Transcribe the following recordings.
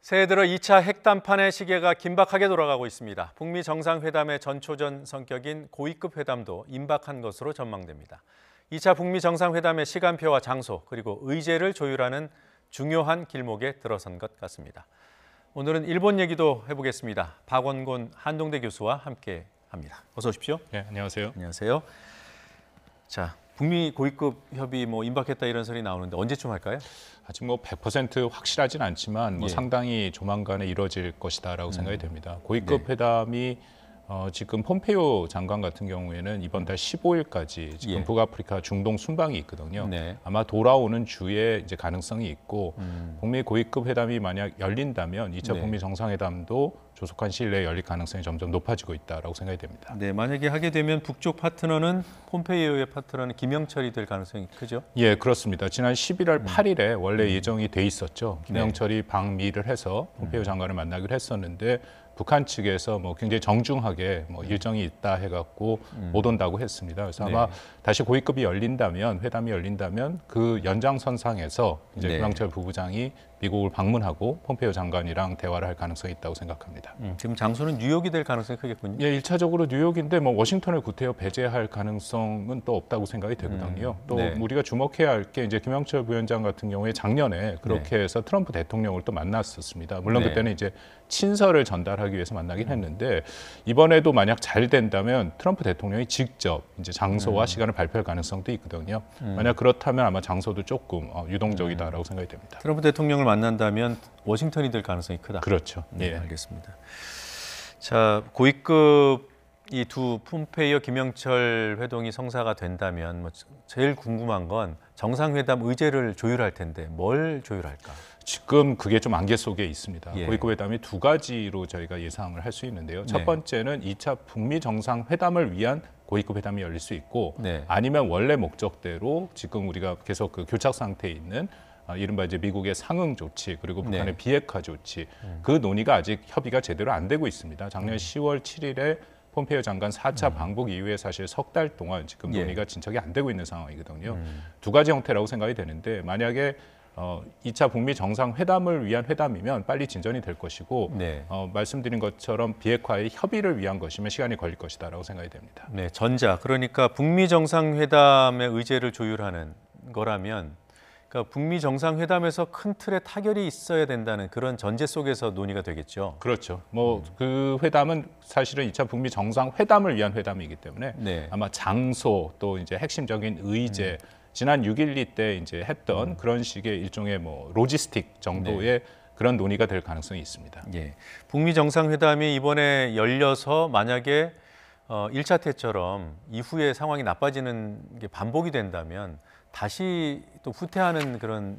새해 들어 2차 핵담판의 시계가 긴박하게 돌아가고 있습니다. 북미 정상회담의 전초전 성격인 고위급 회담도 임박한 것으로 전망됩니다. 2차 북미 정상회담의 시간표와 장소 그리고 의제를 조율하는 중요한 길목에 들어선 것 같습니다. 오늘은 일본 얘기도 해보겠습니다. 박원곤 한동대 교수와 함께합니다. 어서 오십시오. 네, 안녕하세요. 안녕하세요. 자, 북미 고위급 협의 임박했다 이런 소리 나오는데 언제쯤 할까요? 아직 100% 확실하진 않지만 상당히 조만간에 이루어질 것이다라고 생각이 됩니다. 고위급 회담이 지금 폼페이오 장관 같은 경우에는 이번 달 15일까지 지금 북아프리카 중동 순방이 있거든요. 아마 돌아오는 주에 이제 가능성이 있고 북미 고위급 회담이 만약 열린다면 2차 북미 정상회담도 조속한 시일 내에 열릴 가능성이 점점 높아지고 있다라고 생각이 됩니다. 네, 만약에 하게 되면 북쪽 파트너는 폼페이오의 파트너는 김영철이 될 가능성이 크죠? 예, 그렇습니다. 지난 11월 8일에 원래 예정이 돼 있었죠. 김영철이 방미를 해서 폼페이오 장관을 만나기로 했었는데 북한 측에서 굉장히 정중하게 일정이 있다 해갖고 못 온다고 했습니다. 그래서 아마 다시 고위급이 열린다면 회담이 열린다면 그 연장선상에서 이제 김영철 부부장이 미국을 방문하고 폼페이오 장관이랑 대화를 할 가능성이 있다고 생각합니다. 지금 장소는 뉴욕이 될 가능성이 크겠군요. 예, 1차적으로 뉴욕인데 워싱턴을 구태여 배제할 가능성은 또 없다고 생각이 되거든요. 또 우리가 주목해야 할 게 이제 김영철 부위원장 같은 경우에 작년에 그렇게 해서 트럼프 대통령을 또 만났었습니다. 물론 그때는 이제 친서를 전달하기 위해서 만나긴 했는데 이번에도 만약 잘 된다면 트럼프 대통령이 직접 이제 장소와 시간을 발표할 가능성도 있거든요. 만약 그렇다면 아마 장소도 조금 유동적이다라고 생각이 됩니다. 트럼프 대통령을 만난다면 워싱턴이 될 가능성이 크다. 그렇죠. 네, 알겠습니다. 자, 고위급 이 두 폼페이오 김영철 회동이 성사가 된다면 제일 궁금한 건 정상회담 의제를 조율할 텐데 뭘 조율할까? 지금 그게 좀 안개 속에 있습니다. 고위급 회담이 두 가지로 저희가 예상을 할 수 있는데요. 첫 번째는 2차 북미 정상회담을 위한 고위급 회담이 열릴 수 있고 아니면 원래 목적대로 지금 우리가 계속 그 교착 상태에 있는 이른바 이제 미국의 상응 조치 그리고 북한의 비핵화 조치 그 논의가 아직 협의가 제대로 안 되고 있습니다. 작년 10월 7일에 폼페이오 장관 4차 방북 이후에 사실 석 달 동안 지금 논의가 진척이 안 되고 있는 상황이거든요. 두 가지 형태라고 생각이 되는데 만약에 2차 북미 정상회담을 위한 회담이면 빨리 진전이 될 것이고 말씀드린 것처럼 비핵화의 협의를 위한 것이면 시간이 걸릴 것이다라고 생각이 됩니다. 네, 전자. 그러니까 북미 정상회담의 의제를 조율하는 거라면 그러니까 북미 정상회담에서 큰 틀의 타결이 있어야 된다는 그런 전제 속에서 논의가 되겠죠. 그렇죠. 그 회담은 사실은 2차 북미 정상회담을 위한 회담이기 때문에 아마 장소 또 이제 핵심적인 의제 지난 6.12 때 이제 했던 그런 식의 일종의 로지스틱 정도의 그런 논의가 될 가능성이 있습니다. 북미 정상회담이 이번에 열려서 만약에 1차 때처럼 이후에 상황이 나빠지는 게 반복이 된다면 다시 또 후퇴하는 그런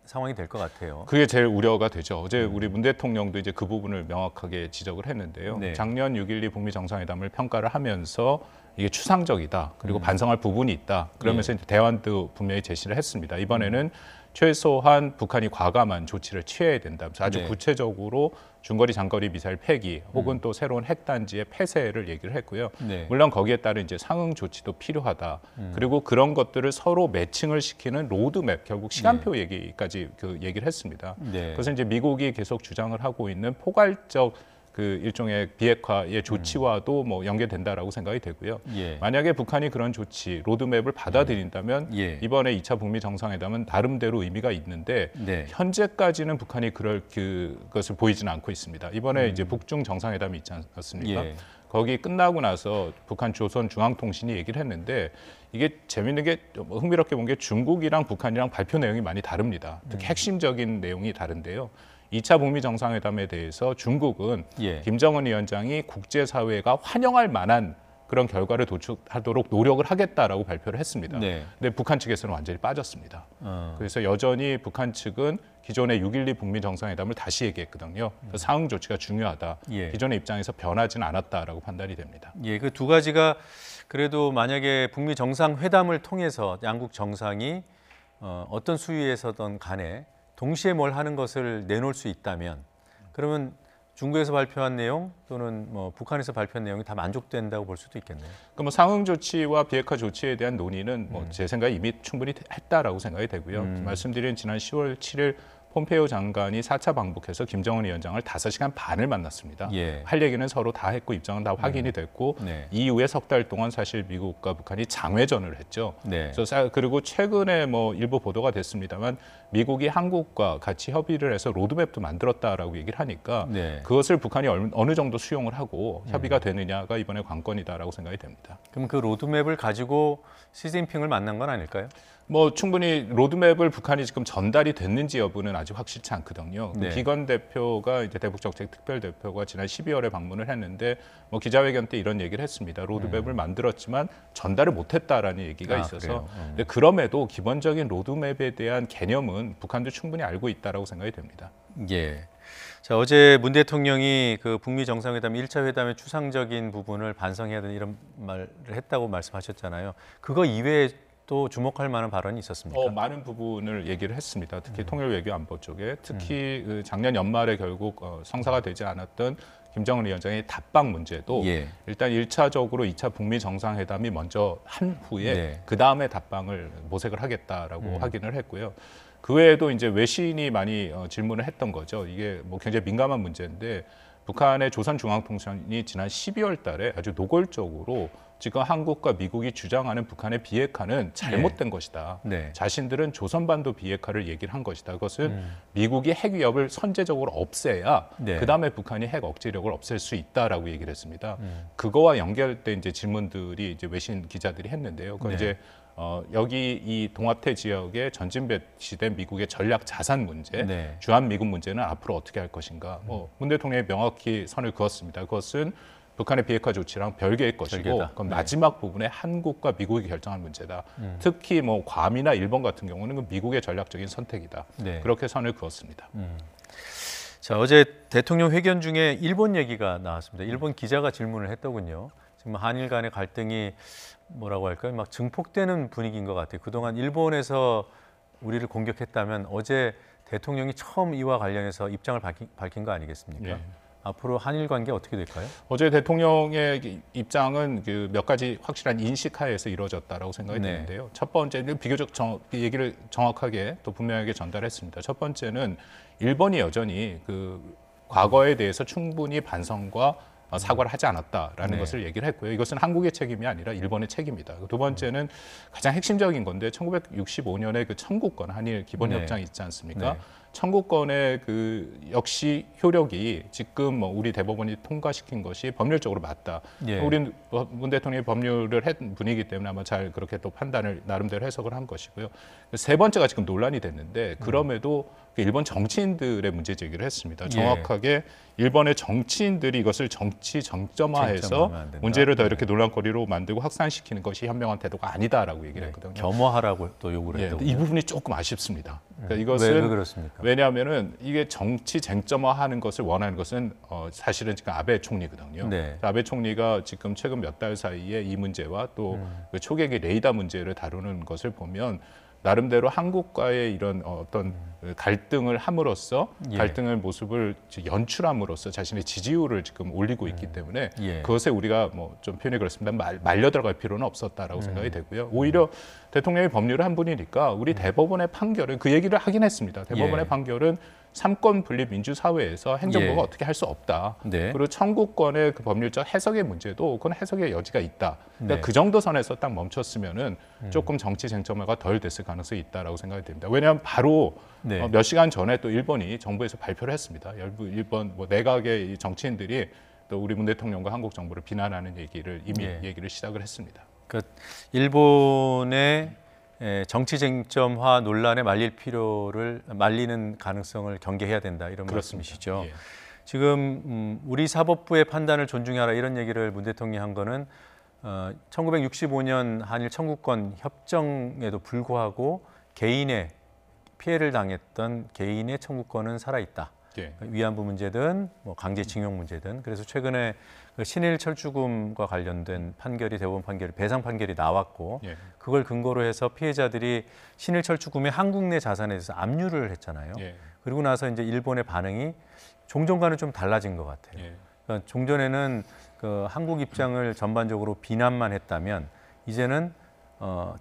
상황이 될 것 같아요. 그게 제일 우려가 되죠. 어제 우리 문 대통령도 이제 그 부분을 명확하게 지적을 했는데요. 작년 6.12 북미 정상회담을 평가를 하면서 이게 추상적이다. 그리고 반성할 부분이 있다. 그러면서 이제 대안도 분명히 제시를 했습니다. 이번에는 최소한 북한이 과감한 조치를 취해야 된다. 아주 구체적으로 중거리, 장거리 미사일 폐기 혹은 또 새로운 핵단지의 폐쇄를 얘기를 했고요. 물론 거기에 따른 이제 상응 조치도 필요하다. 그리고 그런 것들을 서로 매칭을 시키는 로드맵, 결국 시간표 얘기까지 얘기를 했습니다. 그래서 이제 미국이 계속 주장을 하고 있는 포괄적 그 일종의 비핵화의 조치와도 연계된다라고 생각이 되고요. 만약에 북한이 그런 조치, 로드맵을 받아들인다면 이번에 2차 북미 정상회담은 나름대로 의미가 있는데 현재까지는 북한이 그럴 그것을 보이지는 않고 있습니다. 이번에 이제 북중 정상회담이 있지 않습니까? 거기 끝나고 나서 북한 조선중앙통신이 얘기를 했는데 이게 재밌는 게 흥미롭게 본 게 중국이랑 북한이랑 발표 내용이 많이 다릅니다. 특히 핵심적인 내용이 다른데요. 2차 북미 정상회담에 대해서 중국은 김정은 위원장이 국제사회가 환영할 만한 그런 결과를 도출하도록 노력을 하겠다라고 발표를 했습니다. 근데 북한 측에서는 완전히 빠졌습니다. 그래서 여전히 북한 측은 기존의 6.12 북미 정상회담을 다시 얘기했거든요. 상응 조치가 중요하다. 기존의 입장에서 변하지는 않았다라고 판단이 됩니다. 그 두 가지가 그래도 만약에 북미 정상회담을 통해서 양국 정상이 어떤 수위에서든 간에 동시에 뭘 하는 것을 내놓을 수 있다면 그러면 중국에서 발표한 내용 또는 북한에서 발표한 내용이 다 만족된다고 볼 수도 있겠네요. 그러니까 상응 조치와 비핵화 조치에 대한 논의는 제 생각에 이미 충분히 했다라고 생각이 되고요. 말씀드린 지난 10월 7일 폼페이오 장관이 4차 방북해서 김정은 위원장을 5시간 반을 만났습니다. 예. 할 얘기는 서로 다 했고 입장은 다 확인이 됐고 이후에 석 달 동안 사실 미국과 북한이 장외전을 했죠. 그래서 그리고 최근에 뭐 일부 보도가 됐습니다만 미국이 한국과 같이 협의를 해서 로드맵도 만들었다라고 얘기를 하니까 그것을 북한이 어느 정도 수용을 하고 협의가 되느냐가 이번에 관건이다라고 생각이 됩니다. 그럼 그 로드맵을 가지고 시진핑을 만난 건 아닐까요? 뭐 충분히 로드맵을 북한이 지금 전달이 됐는지 여부는 아직 확실치 않거든요. 기건 대표가 이제 대북정책 특별대표가 지난 12월에 방문을 했는데 뭐 기자회견 때 이런 얘기를 했습니다. 로드맵을 만들었지만 전달을 못했다라는 얘기가 있어서 근데 그럼에도 기본적인 로드맵에 대한 개념은 북한도 충분히 알고 있다라고 생각이 됩니다. 예. 자, 어제 문 대통령이 그 북미 정상회담 1차 회담의 추상적인 부분을 반성해야 되는 이런 말을 했다고 말씀하셨잖아요. 그거 이외에 또 주목할 만한 발언이 있었습니까? 많은 부분을 얘기를 했습니다. 특히 통일 외교 안보 쪽에 특히 그 작년 연말에 결국 성사가 되지 않았던 김정은 위원장의 답방 문제도 일단 1차적으로 2차 북미 정상회담이 먼저 한 후에 그 다음에 답방을 모색을 하겠다라고 확인을 했고요. 그 외에도 이제 외신이 많이 질문을 했던 거죠. 이게 뭐 굉장히 민감한 문제인데 북한의 조선중앙통신이 지난 12월 달에 아주 노골적으로 지금 한국과 미국이 주장하는 북한의 비핵화는 잘못된 것이다. 자신들은 조선반도 비핵화를 얘기를 한 것이다. 그것은 미국이 핵 위협을 선제적으로 없애야 그다음에 북한이 핵 억제력을 없앨 수 있다라고 얘기를 했습니다. 그거와 연결된 이제 질문들이 이제 외신 기자들이 했는데요. 그건 이제 여기 이 동아태 지역에 전진 배치된 미국의 전략 자산 문제, 주한 미군 문제는 앞으로 어떻게 할 것인가. 문 대통령이 명확히 선을 그었습니다. 그것은 북한의 비핵화 조치랑 별개의 것이고 그럼 마지막 부분에 한국과 미국이 결정할 문제다. 특히 뭐 괌이나 일본 같은 경우는 그 미국의 전략적인 선택이다. 그렇게 선을 그었습니다. 자, 어제 대통령 회견 중에 일본 얘기가 나왔습니다. 일본 기자가 질문을 했더군요. 지금 한일 간의 갈등이 뭐라고 할까요? 막 증폭되는 분위기인 것 같아요. 그동안 일본에서 우리를 공격했다면 어제 대통령이 처음 이와 관련해서 입장을 밝힌 거 아니겠습니까? 앞으로 한일 관계 어떻게 될까요? 어제 대통령의 입장은 그 몇 가지 확실한 인식하에서 이루어졌다라고 생각이 되는데요. 첫 번째는 비교적 얘기를 정확하게 또 분명하게 전달했습니다. 첫 번째는 일본이 여전히 그 과거에 대해서 충분히 반성과 사과를 하지 않았다라는 것을 얘기를 했고요. 이것은 한국의 책임이 아니라 일본의 책임이다. 두 번째는 가장 핵심적인 건데 1965년에 그 청구권 한일 기본협정이 있지 않습니까? 청구권의 그 역시 효력이 지금 뭐 우리 대법원이 통과시킨 것이 법률적으로 맞다. 우리 문 대통령이 법률을 한 분이기 때문에 아마 잘 그렇게 또 판단을 나름대로 해석을 한 것이고요. 세 번째가 지금 논란이 됐는데 그럼에도 일본 정치인들의 문제 제기를 했습니다. 정확하게 일본의 정치인들이 이것을 정치 정점화해서 문제를 더 이렇게 논란거리로 만들고 확산시키는 것이 현명한 태도가 아니다라고 얘기를 했거든요. 겸허하라고 또 요구를 했고 이 부분이 조금 아쉽습니다. 그러니까 이것은 왜 그렇습니까? 왜냐하면은 이게 정치 쟁점화하는 것을 원하는 것은 사실은 지금 아베 총리거든요. 아베 총리가 지금 최근 몇 달 사이에 이 문제와 또 그 초계기 레이더 문제를 다루는 것을 보면 나름대로 한국과의 이런 어떤 갈등을 함으로써 갈등의 모습을 연출함으로써 자신의 지지율을 지금 올리고 있기 때문에 그것에 우리가 뭐 좀 표현이 그렇습니다. 말려 들어갈 필요는 없었다라고 생각이 되고요. 오히려 대통령이 법률을 한 분이니까 우리 대법원의 판결은 그 얘기를 하긴 했습니다. 대법원의 판결은 삼권 분립 민주사회에서 행정부가 어떻게 할 수 없다. 그리고 청구권의 그 법률적 해석의 문제도 그건 해석의 여지가 있다. 그러니까 그 정도 선에서 딱 멈췄으면은 조금 정치 쟁점화가 덜 됐을 가능성이 있다라고 생각이 됩니다. 왜냐하면 바로 몇 시간 전에 또 일본이 정부에서 발표를 했습니다. 일본 뭐 내각의 이 정치인들이 또 우리 문 대통령과 한국 정부를 비난하는 얘기를 이미 얘기를 시작을 했습니다. 그러니까 일본의 정치 쟁점화 논란에 말리는 가능성을 경계해야 된다 이런 말씀이시죠. 지금 우리 사법부의 판단을 존중하라 이런 얘기를 문 대통령이 한 거는 1965년 한일 청구권 협정에도 불구하고 개인의 피해를 당했던 개인의 청구권은 살아있다. 위안부 문제든 뭐 강제징용 문제든 그래서 최근에 그 신일 철주금과 관련된 판결이 대법원 판결이 배상 판결이 나왔고 그걸 근거로 해서 피해자들이 신일 철주금의 한국 내 자산에 대해서 압류를 했잖아요. 그리고 나서 이제 일본의 반응이 종전과는 좀 달라진 것 같아요. 그러니까 종전에는 그 한국 입장을 전반적으로 비난만 했다면 이제는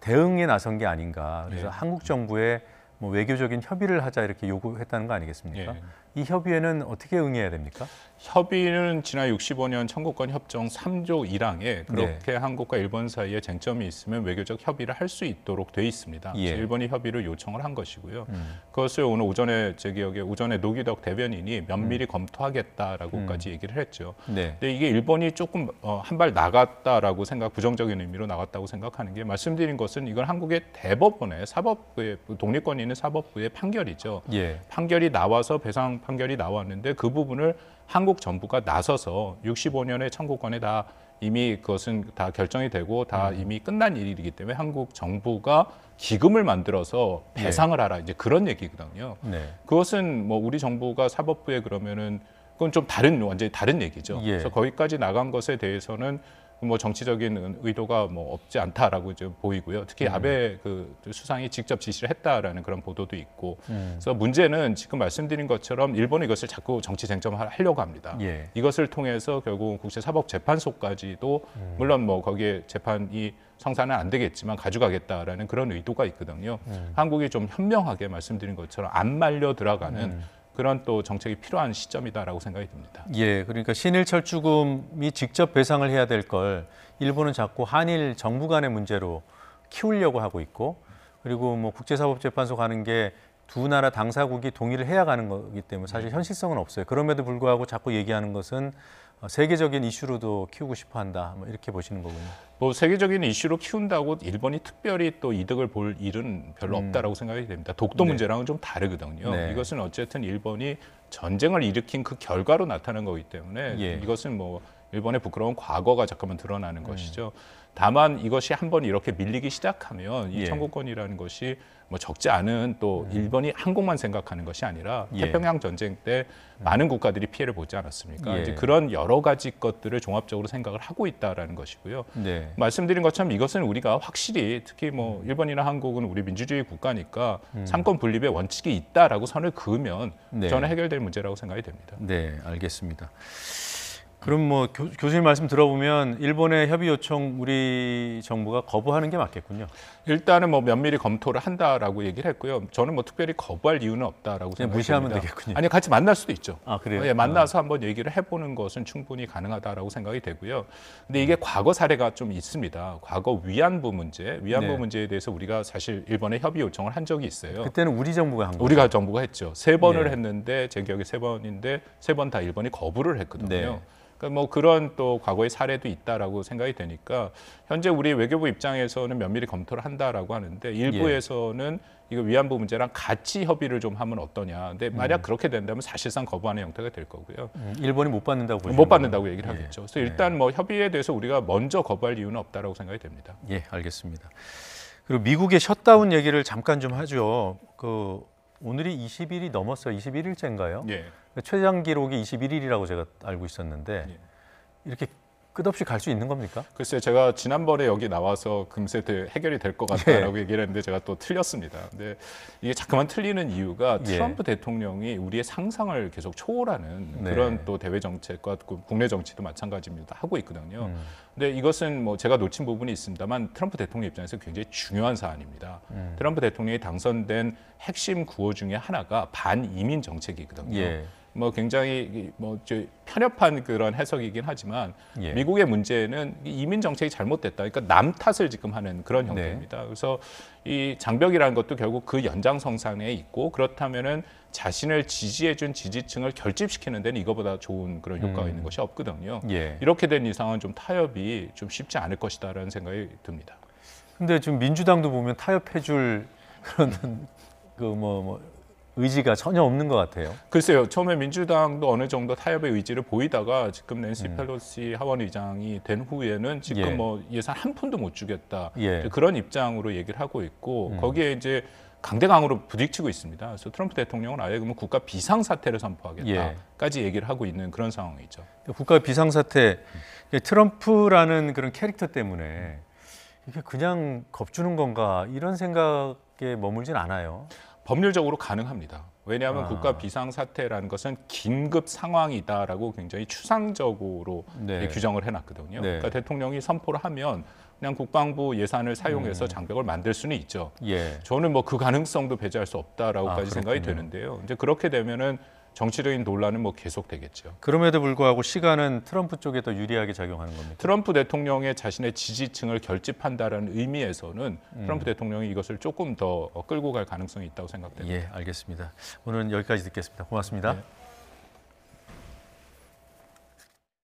대응에 나선 게 아닌가. 그래서 한국 정부의 뭐 외교적인 협의를 하자 이렇게 요구했다는 거 아니겠습니까? 예. 이 협의에는 어떻게 응해야 됩니까? 협의는 지난 65년 청구권 협정 3조 1항에 그렇게 한국과 일본 사이에 쟁점이 있으면 외교적 협의를 할 수 있도록 돼 있습니다. 예. 그래서 일본이 협의를 요청을 한 것이고요. 그것을 오늘 오전에 제 기억에 오전에 노기덕 대변인이 면밀히 검토하겠다라고까지 얘기를 했죠. 네. 근데 이게 일본이 조금 한 발 나갔다라고 부정적인 의미로 나갔다고 생각하는 게 말씀드린 것은 이건 한국의 대법원의 사법부의 독립권이 있는 사법부의 판결이죠. 예. 판결이 나와서 배상 판결이 나왔는데 그 부분을 한국 정부가 나서서 65년의 청구권에 다 이미 그것은 다 결정이 되고 다 이미 끝난 일이기 때문에 한국 정부가 기금을 만들어서 배상을 하라 이제 그런 얘기거든요. 네. 그것은 뭐 우리 정부가 사법부에 그러면은 그건 좀 완전히 다른 얘기죠. 예. 그래서 거기까지 나간 것에 대해서는 뭐 정치적인 의도가 뭐 없지 않다라고 이제 보이고요. 특히 아베 그 수상이 직접 지시를 했다라는 그런 보도도 있고. 그래서 문제는 지금 말씀드린 것처럼 일본은 이것을 자꾸 정치 쟁점하려고 합니다. 예. 이것을 통해서 결국 국제사법재판소까지도 물론 뭐 거기에 재판이 성사는 안 되겠지만 가져가겠다라는 그런 의도가 있거든요. 한국이 좀 현명하게 말씀드린 것처럼 안 말려 들어가는 그런 또 정책이 필요한 시점이다라고 생각이 듭니다. 예, 그러니까 신일철 주금이 직접 배상을 해야 될 걸 일본은 자꾸 한일 정부 간의 문제로 키우려고 하고 있고, 그리고 뭐 국제사법재판소 가는 게 두 나라 당사국이 동의를 해야 가는 거기 때문에 사실 현실성은 없어요. 그럼에도 불구하고 자꾸 얘기하는 것은 세계적인 이슈로도 키우고 싶어 한다. 뭐 이렇게 보시는 거군요. 뭐 세계적인 이슈로 키운다고 일본이 특별히 또 이득을 볼 일은 별로 없다라고 생각이 됩니다. 독도 네. 문제랑은 좀 다르거든요. 네. 이것은 어쨌든 일본이 전쟁을 일으킨 그 결과로 나타난 거기 때문에 예. 이것은 뭐 일본의 부끄러운 과거가 잠깐만 드러나는 것이죠. 다만 이것이 한번 이렇게 밀리기 시작하면 이 예. 청구권이라는 것이 뭐 적지 않은 또 일본이 한국만 생각하는 것이 아니라 예. 태평양 전쟁 때 많은 국가들이 피해를 보지 않았습니까? 예. 이제 그런 여러 가지 것들을 종합적으로 생각을 하고 있다라는 것이고요. 네. 말씀드린 것처럼 이것은 우리가 확실히 특히 뭐 일본이나 한국은 우리 민주주의 국가니까 삼권 분립의 원칙이 있다라고 선을 그으면 네. 저는 해결될 문제라고 생각이 됩니다. 네, 알겠습니다. 그럼 뭐 교수님 말씀 들어보면 일본의 협의 요청 우리 정부가 거부하는 게 맞겠군요. 일단은 뭐 면밀히 검토를 한다라고 얘기를 했고요. 저는 뭐 특별히 거부할 이유는 없다라고 그냥 생각합니다. 무시하면 되겠군요. 아니 같이 만날 수도 있죠. 아, 그래요? 예, 만나서 한번 얘기를 해보는 것은 충분히 가능하다라고 생각이 되고요. 근데 이게 과거 사례가 좀 있습니다. 과거 위안부 문제, 네. 문제에 대해서 우리가 사실 일본에 협의 요청을 한 적이 있어요. 그때는 우리 정부가 한 거죠. 우리가 정부가 했죠. 3번을 예. 했는데 제 기억에 3번인데 3번 다 일본이 거부를 했거든요. 네. 그러니까 뭐 그런 또 과거의 사례도 있다라고 생각이 되니까 현재 우리 외교부 입장에서는 면밀히 검토를 한다라고 하는데 일부에서는 이거 위안부 문제랑 같이 협의를 좀 하면 어떠냐. 근데 만약 그렇게 된다면 사실상 거부하는 형태가 될 거고요. 일본이 못 받는다고 보시는 못 받는다고 얘기를 예. 하겠죠. 그래서 일단 뭐 협의에 대해서 우리가 먼저 거부할 이유는 없다라고 생각이 됩니다. 예, 알겠습니다. 그리고 미국의 셧다운 얘기를 잠깐 좀 하죠. 오늘이 20일이 넘었어요. 21일째인가요? 예. 최장 기록이 21일이라고 제가 알고 있었는데 예. 이렇게 끝없이 갈 수 있는 겁니까? 글쎄요, 제가 지난번에 여기 나와서 금세 해결이 될 것 같다라고 얘기를 했는데 제가 또 틀렸습니다. 근데 이게 자꾸만 틀리는 이유가 트럼프 대통령이 우리의 상상을 계속 초월하는 네. 그런 또 대외 정책과 국내 정치도 마찬가지입니다. 하고 있거든요. 근데 이것은 뭐 제가 놓친 부분이 있습니다만 트럼프 대통령 입장에서 굉장히 중요한 사안입니다. 트럼프 대통령이 당선된 핵심 구호 중에 하나가 반이민 정책이거든요. 예. 뭐 굉장히 편협한 그런 해석이긴 하지만 예. 미국의 문제는 이민 정책이 잘못됐다. 그러니까 남 탓을 지금 하는 그런 형태입니다. 그래서 이 장벽이라는 것도 결국 그 연장선상에 있고 그렇다면은 자신을 지지해준 지지층을 결집시키는 데는 이거보다 좋은 그런 효과가 있는 것이 없거든요. 예. 이렇게 된 이상은 좀 타협이 좀 쉽지 않을 것이다라는 생각이 듭니다. 근데 지금 민주당도 보면 타협해줄 그런 의지가 전혀 없는 것 같아요. 글쎄요. 처음에 민주당도 어느 정도 타협의 의지를 보이다가 지금 낸시 펠로시 하원 의장이 된 후에는 지금 뭐 예산 한 푼도 못 주겠다. 그런 입장으로 얘기를 하고 있고 거기에 이제 강대강으로 부딪히고 있습니다. 그래서 트럼프 대통령은 아예 그러면 국가 비상사태를 선포하겠다까지 얘기를 하고 있는 그런 상황이죠. 국가 비상사태, 트럼프라는 그런 캐릭터 때문에 이게 그냥 겁주는 건가 이런 생각에 머물진 않아요. 법률적으로 가능합니다. 왜냐하면 국가 비상사태라는 것은 긴급 상황이다라고 굉장히 추상적으로 네. 규정을 해놨거든요. 네. 그러니까 대통령이 선포를 하면 그냥 국방부 예산을 사용해서 장벽을 만들 수는 있죠. 예. 저는 뭐 그 가능성도 배제할 수 없다라고까지 생각이 되는데요. 이제 그렇게 되면은 정치적인 논란은 뭐 계속되겠죠. 그럼에도 불구하고 시간은 트럼프 쪽에 더 유리하게 작용하는 겁니다. 트럼프 대통령의 자신의 지지층을 결집한다라는 의미에서는 트럼프 대통령이 이것을 조금 더 끌고 갈 가능성이 있다고 생각됩니다. 예, 알겠습니다. 오늘은 여기까지 듣겠습니다. 고맙습니다. 네.